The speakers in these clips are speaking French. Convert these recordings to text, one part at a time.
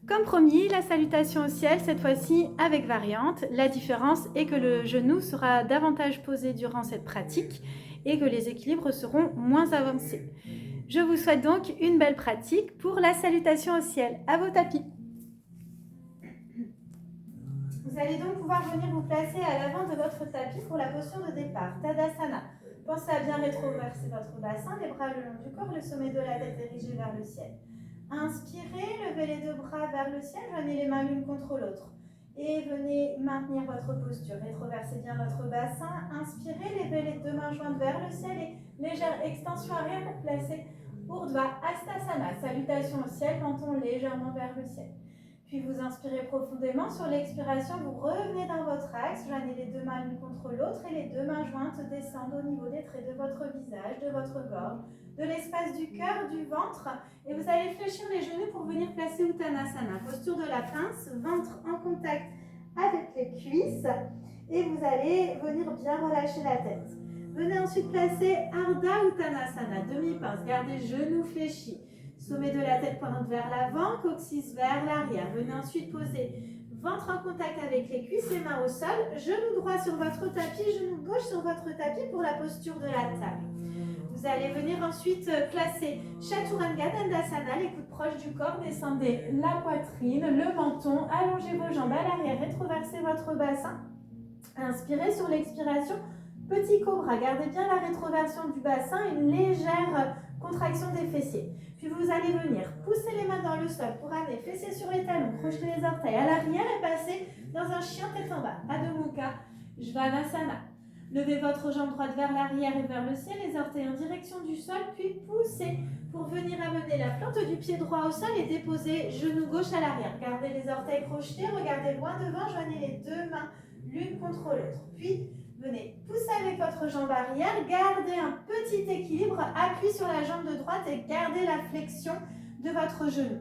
Comme promis, la salutation au ciel, cette fois-ci avec variante. La différence est que le genou sera davantage posé durant cette pratique et que les équilibres seront moins avancés. Je vous souhaite donc une belle pratique pour la salutation au ciel. À vos tapis. Vous allez donc pouvoir venir vous placer à l'avant de votre tapis pour la posture de départ, Tadasana. Pensez à bien rétroverser votre bassin, les bras le long du corps, le sommet de la tête dirigé vers le ciel. Inspirez, levez les deux bras vers le ciel, joignez les mains l'une contre l'autre. Et venez maintenir votre posture. Rétroversez bien votre bassin. Inspirez, levez les deux mains jointes vers le ciel et légère extension arrière pour placer Urdhva Hastasana. Salutation au ciel, menton légèrement vers le ciel. Puis vous inspirez profondément. Sur l'expiration, vous revenez dans votre axe. Joignez les deux mains l'une contre l'autre et les deux mains jointes descendent au niveau des traits de votre visage, de votre gorge, de l'espace du cœur, du ventre. Et vous allez fléchir les genoux pour venir placer Uttanasana. Posture de la pince, ventre en contact avec les cuisses. Et vous allez venir bien relâcher la tête. Venez ensuite placer Ardha Uttanasana, demi-pince. Gardez genoux fléchis. Sommet de la tête pointe vers l'avant, coccyx vers l'arrière. Venez ensuite poser ventre en contact avec les cuisses, les mains au sol, genou droit sur votre tapis, genou gauche sur votre tapis pour la posture de la table. Vous allez venir ensuite placer Chaturanga Dandasana, les coudes proches du corps, descendez la poitrine, le menton, allongez vos jambes à l'arrière, rétroversez votre bassin. Inspirez sur l'expiration, petit cobra, gardez bien la rétroversion du bassin, une légère contraction des fessiers. Puis vous allez venir pousser les mains dans le sol pour amener fessiers sur les talons, crocheter les orteils à l'arrière et passer dans un chien tête en bas, Adho Mukha Svanasana. Levez votre jambe droite vers l'arrière et vers le ciel, les orteils en direction du sol, puis poussez pour venir amener la plante du pied droit au sol et déposer genou gauche à l'arrière. Gardez les orteils crochetés, regardez loin devant, joignez les deux mains l'une contre l'autre. Puis venez pousser avec votre jambe arrière, gardez un petit équilibre, appuyez sur la jambe de droite et gardez la flexion de votre genou.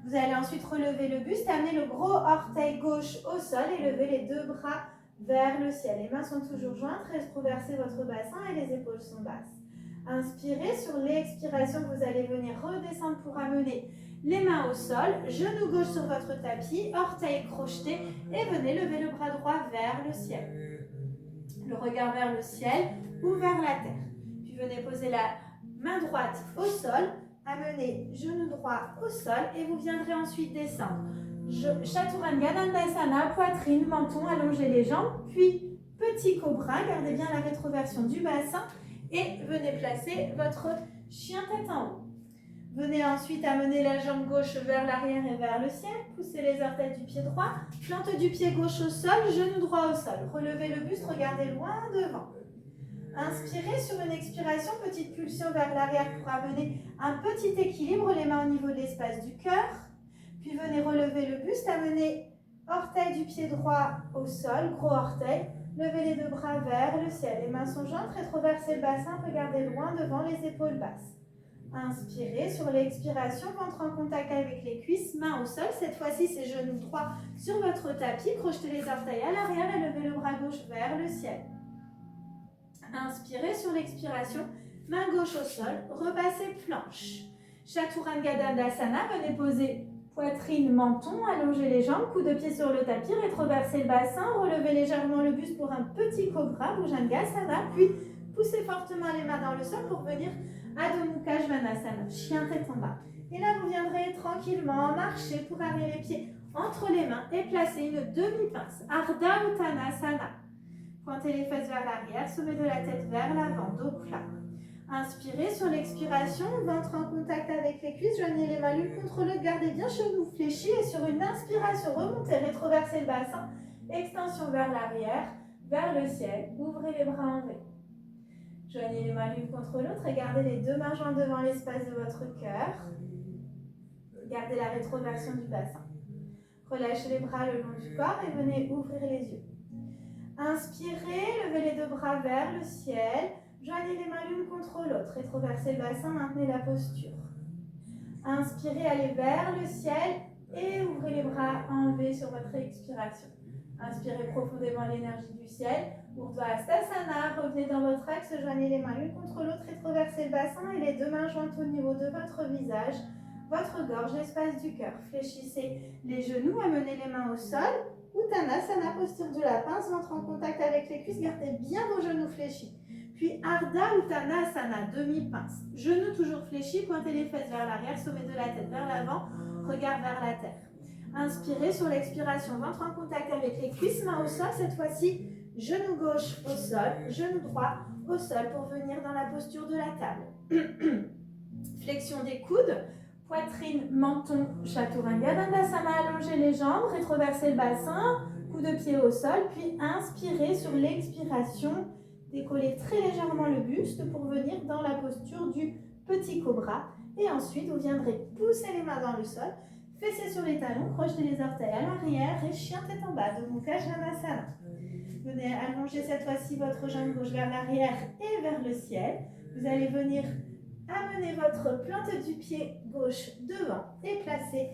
Vous allez ensuite relever le buste, amener le gros orteil gauche au sol et lever les deux bras vers le ciel. Les mains sont toujours jointes, rétroversez votre bassin et les épaules sont basses. Inspirez, sur l'expiration, vous allez venir redescendre pour amener les mains au sol, genou gauche sur votre tapis, orteil crocheté et venez lever le bras droit vers le ciel. Le regard vers le ciel ou vers la terre. Puis venez poser la main droite au sol, amenez genou droit au sol et vous viendrez ensuite descendre. Chaturanga Dandasana, poitrine, menton, allongez les jambes, puis petit cobra, gardez bien la rétroversion du bassin et venez placer votre chien tête en haut. Venez ensuite amener la jambe gauche vers l'arrière et vers le ciel, poussez les orteils du pied droit, plante du pied gauche au sol, genou droit au sol. Relevez le buste, regardez loin devant. Inspirez, sur une expiration, petite pulsion vers l'arrière pour amener un petit équilibre, les mains au niveau de l'espace du cœur. Puis venez relever le buste, amener orteil du pied droit au sol, gros orteil. Levez les deux bras vers le ciel. Les mains sont jointes, rétroversez le bassin, regardez loin devant, les épaules basses. Inspirez, sur l'expiration, ventre en contact avec les cuisses, mains au sol. Cette fois-ci, c'est genoux droit sur votre tapis. Crochetez les orteils à l'arrière et levez le bras gauche vers le ciel. Inspirez, sur l'expiration, main gauche au sol, repassez planche. Chaturanga Dandasana, venez poser poitrine, menton, allongez les jambes, coude de pied sur le tapis, rétroversez le bassin, relevez légèrement le buste pour un petit cobra, Bhujangasana, puis poussez fortement les mains dans le sol pour venir Adho Mukha Svanasana, chien tête en bas. Et là, vous viendrez tranquillement marcher pour amener les pieds entre les mains et placer une demi-pince, Ardha Uttanasana. Pointez les fesses vers l'arrière, sommet de la tête vers l'avant, dos plat. Inspirez, sur l'expiration, ventre en contact avec les cuisses, joignez les mains l'une contre l'autre, gardez bien genoux fléchis et sur une inspiration, remontez, rétroversez le bassin, extension vers l'arrière, vers le ciel, ouvrez les bras en V. Joignez les mains l'une contre l'autre et gardez les deux mains jointes devant l'espace de votre cœur. Gardez la rétroversion du bassin. Relâchez les bras le long du corps et venez ouvrir les yeux. Inspirez, levez les deux bras vers le ciel. Joignez les mains l'une contre l'autre. Rétroversez le bassin, maintenez la posture. Inspirez, allez vers le ciel et ouvrez les bras en V sur votre expiration. Inspirez profondément l'énergie du ciel. Urdhva Hastasana, revenez dans votre axe, joignez les mains l'une contre l'autre, rétroversez le bassin et les deux mains jointes au niveau de votre visage. votre gorge, l'espace du cœur. Fléchissez les genoux, amenez les mains au sol. Uttanasana, posture du lapin, ventre en contact avec les cuisses, gardez bien vos genoux fléchis. Puis Ardha Uttanasana, demi-pince. Genoux toujours fléchis, pointez les fesses vers l'arrière, sommet de la tête vers l'avant, regard vers la terre. Inspirez sur l'expiration, ventre en contact avec les cuisses, main au sol. Cette fois-ci, genou gauche au sol, genou droit au sol pour venir dans la posture de la table. Flexion des coudes, poitrine, menton, Chaturanga Dandasana, allongez les jambes, rétroversez le bassin, coup de pied au sol, puis inspirez sur l'expiration, décollez très légèrement le buste pour venir dans la posture du petit cobra. Et ensuite, vous viendrez pousser les mains dans le sol, fessez sur les talons, crochetez les orteils à l'arrière et chien tête en bas de Mukha Svanasana. Venez allonger cette fois-ci votre jambe gauche vers l'arrière et vers le ciel. Vous allez venir amener votre plante du pied gauche devant et placer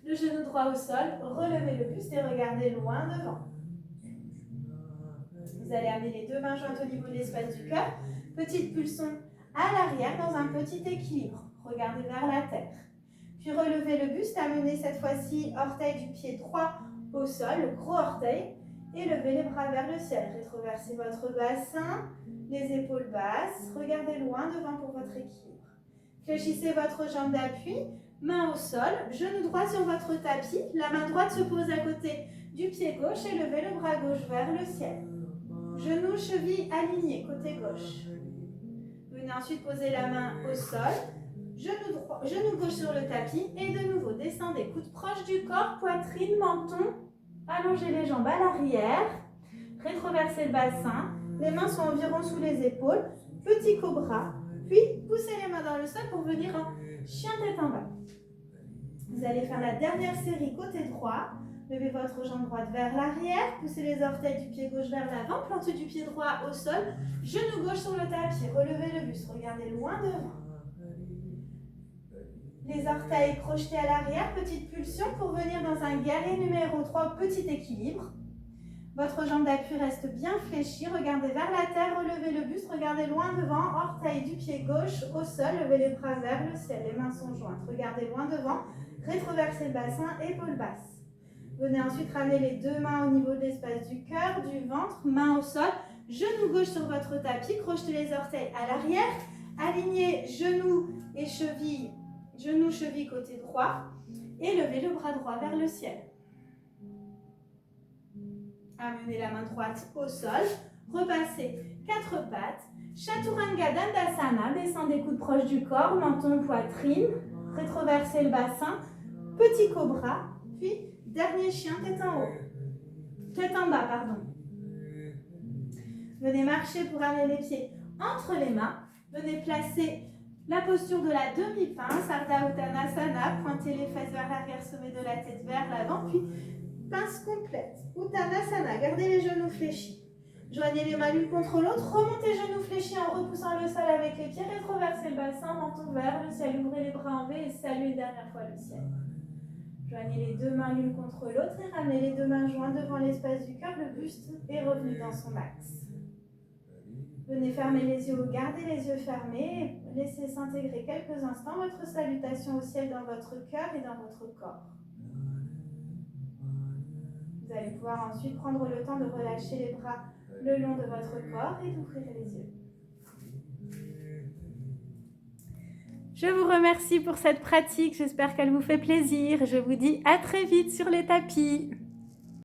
le genou droit au sol. Relevez le buste et regardez loin devant. Vous allez amener les deux mains jointes au niveau de l'espace du cœur. Petite pulsion à l'arrière dans un petit équilibre. Regardez vers la terre. Puis relevez le buste, amenez cette fois-ci orteil du pied droit au sol, le gros orteil, et levez les bras vers le ciel. Rétroversez votre bassin, les épaules basses, regardez loin devant pour votre équilibre. Fléchissez votre jambe d'appui, main au sol, genou droit sur votre tapis, la main droite se pose à côté du pied gauche et levez le bras gauche vers le ciel. Genou, cheville alignés, côté gauche. Venez ensuite poser la main au sol, genou gauche sur le tapis et de nouveau descendez, coude proche du corps, poitrine, menton, allongez les jambes à l'arrière, rétroversez le bassin, les mains sont environ sous les épaules, petit cobra, puis poussez les mains dans le sol pour venir en chien tête en bas. Vous allez faire la dernière série côté droit, levez votre jambe droite vers l'arrière, poussez les orteils du pied gauche vers l'avant, plante du pied droit au sol, genou gauche sur le tapis, relevez le buste, regardez loin devant. Les orteils crochetés à l'arrière, petite pulsion pour venir dans un guerrier numéro 3, petit équilibre. Votre jambe d'appui reste bien fléchie, regardez vers la terre, relevez le buste, regardez loin devant, orteil du pied gauche au sol, levez les bras vers le ciel, les mains sont jointes, regardez loin devant, rétroversez le bassin, épaules basses. Venez ensuite ramener les deux mains au niveau de l'espace du cœur, du ventre, main au sol, genou gauche sur votre tapis, crochetez les orteils à l'arrière, alignez genoux et chevilles. Genou, cheville côté droit et levez le bras droit vers le ciel. Amenez la main droite au sol, repassez quatre pattes, Chaturanga Dandasana, descendez coude proche du corps, menton, poitrine, rétroversez le bassin, petit cobra, puis dernier chien tête en haut, tête en bas, pardon. Venez marcher pour amener les pieds entre les mains, venez placer la posture de la demi-pince, Ardha Uttanasana, pointez les fesses vers l'arrière, sommet de la tête vers l'avant, puis pince complète. Uttanasana, gardez les genoux fléchis. Joignez les mains l'une contre l'autre, remontez genoux fléchis en repoussant le sol avec les pieds, rétroversez le bassin, menton vers le ciel, ouvrez les bras en V et saluez une dernière fois le ciel. Joignez les deux mains l'une contre l'autre et ramenez les deux mains jointes devant l'espace du cœur, le buste est revenu dans son axe. Venez fermer les yeux ou gardez les yeux fermés et laissez s'intégrer quelques instants votre salutation au ciel dans votre cœur et dans votre corps. Vous allez pouvoir ensuite prendre le temps de relâcher les bras le long de votre corps et d'ouvrir les yeux. Je vous remercie pour cette pratique, j'espère qu'elle vous fait plaisir. Je vous dis à très vite sur les tapis.